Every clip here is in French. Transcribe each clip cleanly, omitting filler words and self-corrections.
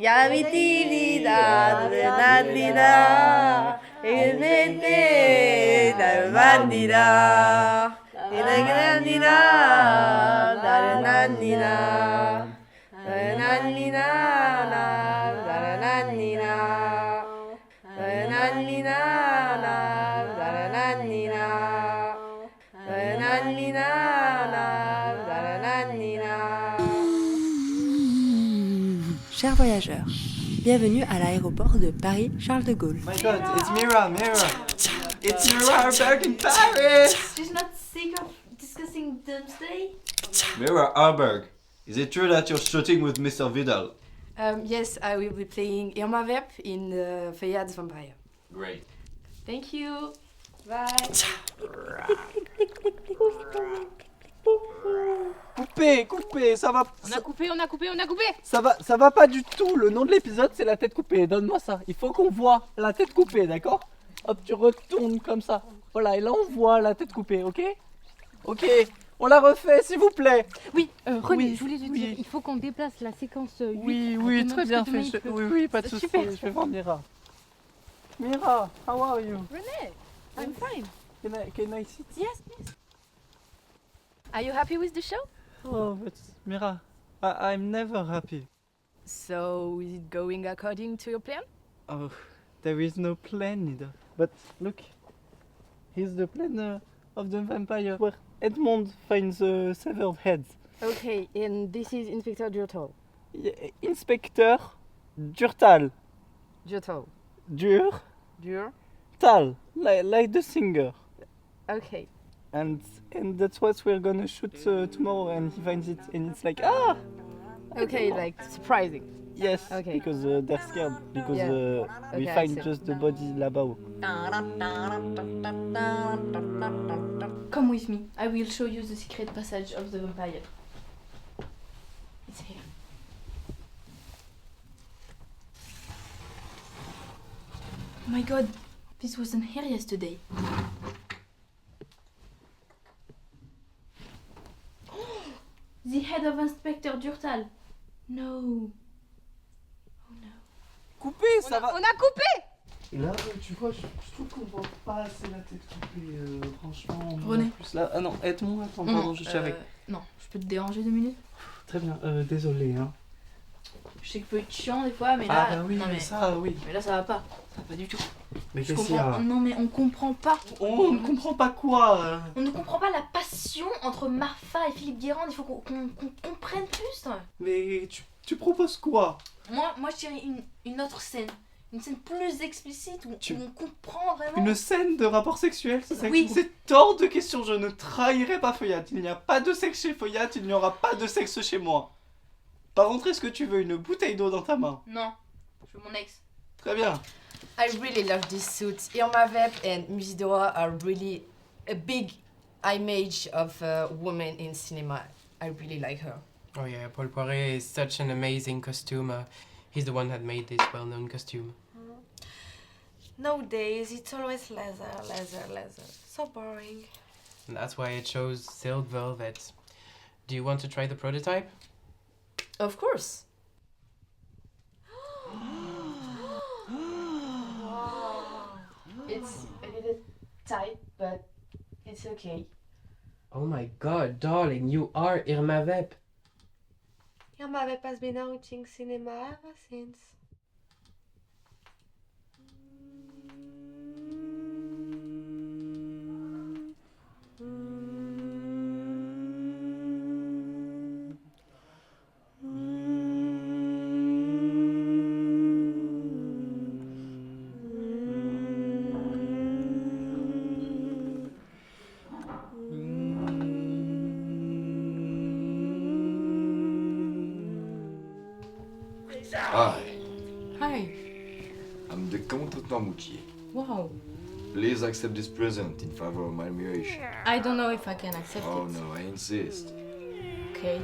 야미띠리다 난디다 일메때 날만디다 이나기난디다 나른난디다 나른난디다 나른난디다 나른난디다 나른난디다 나른난디다 나른난디다. Chers voyageurs, bienvenue à l'aéroport de Paris-Charles de Gaulle. My God, it's Mira. It's Mira back in Paris. She's not sick of discussing Doomsday? Mira Arberg, is it true that you're shooting with Mr. Vidal? Yes, I will be playing Irma Vep in Fayad's Vampire. Great. Thank you. Bye. Coupé, ça va. On a coupé. Ça va pas du tout. Le nom de l'épisode, c'est la tête coupée. Donne-moi ça. Il faut qu'on voit la tête coupée, d'accord? Hop, tu retournes comme ça. Voilà, et là on voit la tête coupée, ok? Ok, on la refait, s'il vous plaît. Oui, René, Oui, je voulais te oui. dire, il faut qu'on déplace la séquence 8. Oui, Demain, très bien parce que fait. demain, il pleut. Oui, pas de soucis. Super. Je vais voir Mira. Mira, how are you? René, I'm fine. Can I sit? Yes. Are you happy with the show? Oh, but Mira, I'm never happy. So, is it going according to your plan? Oh, there is no plan neither. But look, here's the plan of the vampire where Edmond finds the severed heads. Okay, and this is Inspector Durtal. Inspecteur Durtal. Durtal. Durtal, Dur? like the singer. Okay. And that's what we're gonna shoot tomorrow, and he finds it, and it's like, ah! Okay, like surprising. Yes, Okay. because they're scared, because Yeah. we Okay, I find see. just the body là-bas. Come with me. I will show you the secret passage of the vampire. It's here. Oh my god, this wasn't here yesterday. The head of Inspector Durtal. No. Oh no. Coupé, ça va! On a coupé! Et là, tu vois, je trouve qu'on voit pas assez la tête coupée, franchement. on voit René. plus là. Ah non, aide-moi, attends, pardon, je suis avec. Non, je peux te déranger 2 minutes? Très bien, désolé, hein. Je sais que peut être chiant des fois, mais là. Ah bah oui, non, mais... ça, oui. mais là ça va pas. Ça va pas du tout. Mais Je qu'est-ce qu'il y a? comprends. Non mais on comprend pas. On ne comprend pas quoi On ne comprend pas la passion entre Marfa et Philippe Guérande. Il faut qu'on comprenne plus. Mais tu proposes quoi? Moi je dirais une autre scène. Une scène plus explicite où, Tu- où on comprend vraiment. Une scène de rapport sexuel, c'est ça? Oui. C'est hors de question, je ne trahirai pas Feuillade. Il n'y a pas de sexe chez Feuillade, il n'y aura pas de sexe chez moi. Par contre, est-ce que tu veux une bouteille d'eau dans ta main? Non, je veux mon ex. Très bien. I really love this suit. Irma Vep and Musidora are really a big image of a woman in cinema. I really like her. Oh yeah, Paul Poiret is such an amazing costume. He's the one that made this well-known costume. Nowadays, it's always leather. So boring. And that's why it shows silk velvet. Do you want to try the prototype? Of course. It's a little tight, but it's okay. Oh my god, darling, you are Irma Vep. Irma Vep has been out in cinema ever since. Hi, Hi. I'm the Count of Noirmoutier. Wow. Please accept this present in favor of my admiration. I don't know if I can accept Oh it. no, I insist. Okay.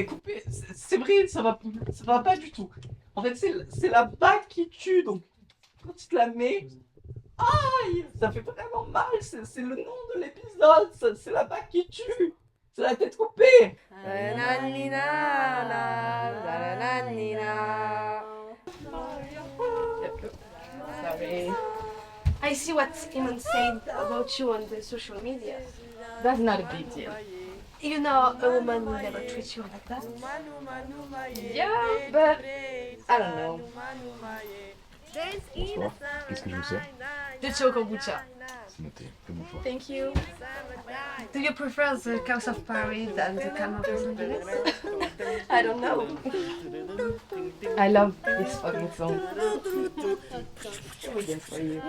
Coupé, Séverine, ça va pas du tout. En fait, c'est la bague qui tue, donc quand tu te la mets, Aïe! Ça fait vraiment mal, c'est le nom de l'épisode, c'est la bague qui tue! C'est la tête coupée! Sorry. I see what Iman said about you on the social media. That's not a big deal. You know, a woman will never treat you like that. Yeah, but I don't know. Bonsoir. Qu'est-ce que je vous sers? The chokombucha. C'est noté. Très bon choix. Thank you. Do you prefer the Chaos of Paris than the Calm of Los Angeles? I don't know. I love this fucking song. Waiting for you.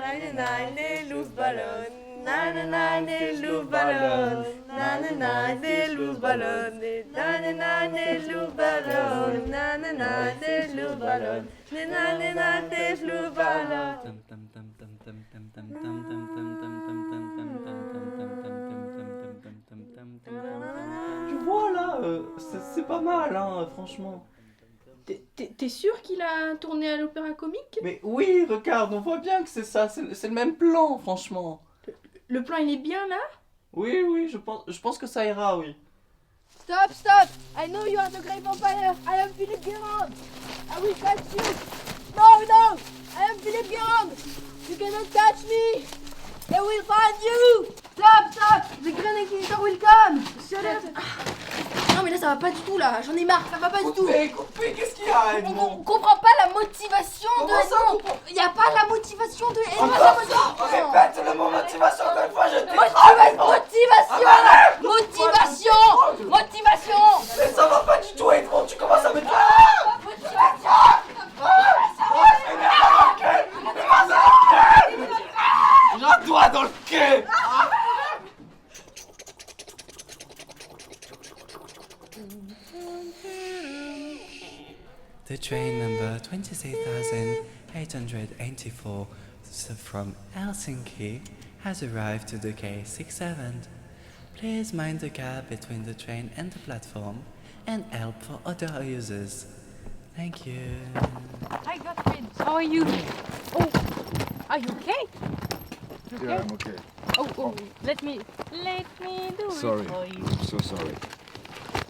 Tu vois là, c'est pas mal, hein, franchement. T'es sûr qu'il a tourné à l'opéra comique? Mais oui, regarde, on voit bien que c'est ça, c'est le même plan, franchement. Le plan il est bien là? Oui, je pense que ça ira, oui. Stop, stop! I know you are the great vampire. I am Philippe Guérand. I will catch you. No, no! I am Philippe Guérand. You cannot catch me. They will find you. Stop, stop! The Grand Inquisitor will come. Shut up. Non mais là ça va pas du tout là, j'en ai marre, ça va pas du tout. Coupez, qu'est-ce qu'il y a, On Edmond? comprend pas la motivation de Comment ça, on Edmond. Y a pas la motivation de Edmond. Encore ça, répète le mot motivation encore une fois, je t'ai Motivation. Mais ça va pas du tout, Edmond, tu commences à me... J'ai un doigt dans le cul. The train number 26,884 from Helsinki has arrived to the K67. Please mind the gap between the train and the platform and help for other users. Thank you. Hi, Gottfried. How are you? Oh, are you okay? Yeah, I'm okay. Oh, let me do Sorry. it for you. I'm so sorry.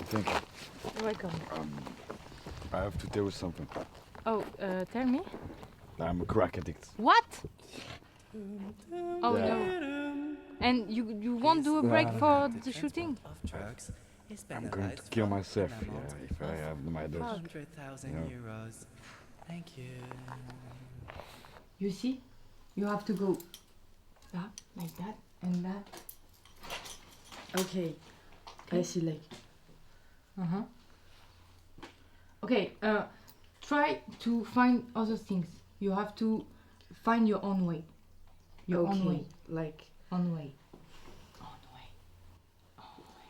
Thank you. You're welcome. I have to tell you something. Oh, tell me. I'm a crack addict. What? Oh Yeah. no. And you won't do a break for the shooting? Of drugs is I'm going to penalized kill for myself an amount if I have my dose. 100,000 Yeah. euros. Thank you. You see? You have to go that, like that, and that. Okay. I see like. Okay, try to find other things. You have to find your own way. Your own way. Like own way. Own way. Own way.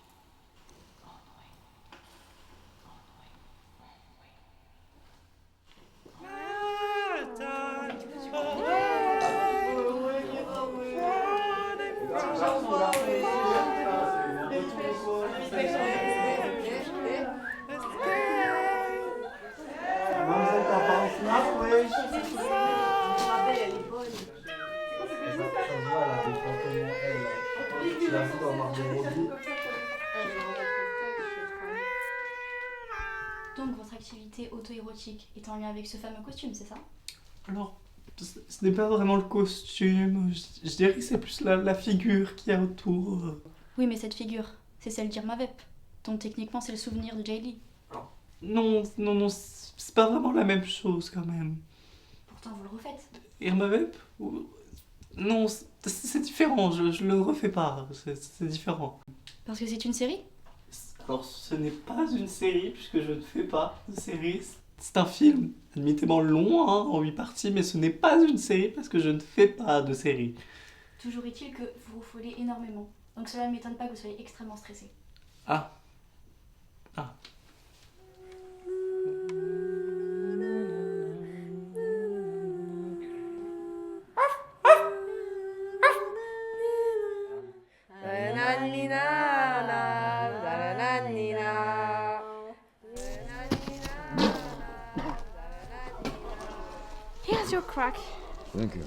Own way. Own way. Donc votre activité auto-érotique est en lien avec ce fameux costume, c'est ça? Alors, ce n'est pas vraiment le costume, je dirais que c'est plus la figure qu'il y a autour. Oui, mais cette figure, c'est celle d'Irma Vep. Donc techniquement, c'est le souvenir de Jay Lee. Non, c'est pas vraiment la même chose quand même. Pourtant, vous le refaites. Irma Vep? Non, c'est différent, je le refais pas, c'est différent. Parce que c'est une série? Alors, ce n'est pas une série, puisque je ne fais pas de série. C'est un film, admittedment long, hein, en 8 parties, mais ce n'est pas une série parce que je ne fais pas de série. Toujours est-il que vous vous folez énormément. Donc cela ne m'étonne pas que vous soyez extrêmement stressé. Ah. Here's your crack. Thank you.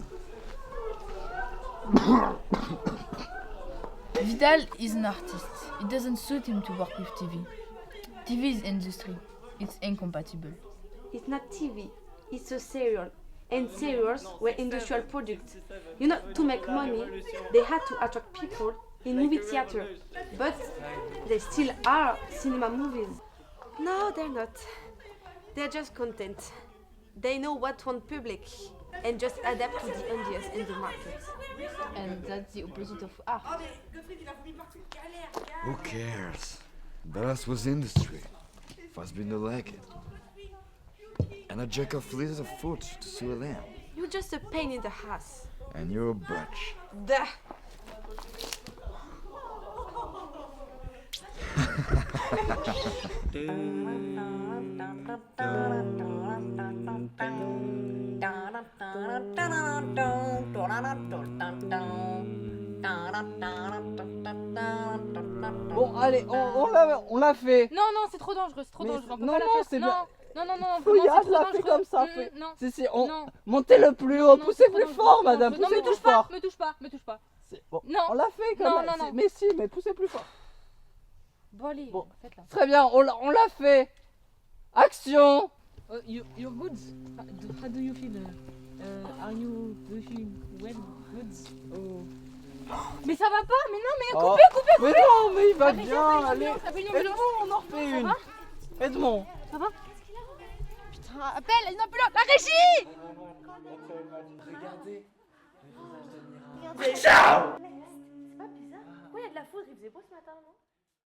Vidal is an artist. It doesn't suit him to work with TV. TV is industry. It's incompatible. It's not TV, it's a serial. And serials were industrial products. You know, to make money, they had to attract people in movie theater. But they still are cinema movies. No, they're not. They're just content. They know what want public and just adapt to the audience and the market. And that's the opposite of art. Who cares? That was industry. Fassbinder like it. And a jack of fleas of foot to sew a lamb. You're just a pain in the ass. And you're a bunch. Duh. Bon, allez, on l'a fait. Non, non, c'est trop dangereux, c'est trop Mais dangereux. On peut non, pas la non, faire. c'est non, bien. non, non, non, Fouillade, vraiment, c'est l'a trop fait dangereux. comme ça. Fait. Non, Si, non. montez le plus haut, Non, poussez c'est plus trop fort, dangereux. madame, Non, poussez me plus touche pas, fort. me touche pas, me touche pas. Bon, Non. on l'a fait quand Non, même. non, non. Mais si, mais poussez plus fort. Bon, allez, Bon. faites-la. Très bien, on l'a fait. Action. You're good. How do you feel? Are you feeling well? Good? Oh. Mais ça va pas, mais non, mais Oh. coupez. Mais non, mais il va Arrêtez, bien, ça fait allez. ça fait une Edmond, on en refait une. Edmond. Putain, appelle, il n'a plus là. La régie! Regardez. C'est pas bizarre? Pourquoi il y a de la foudre? Il faisait beau ce matin, non?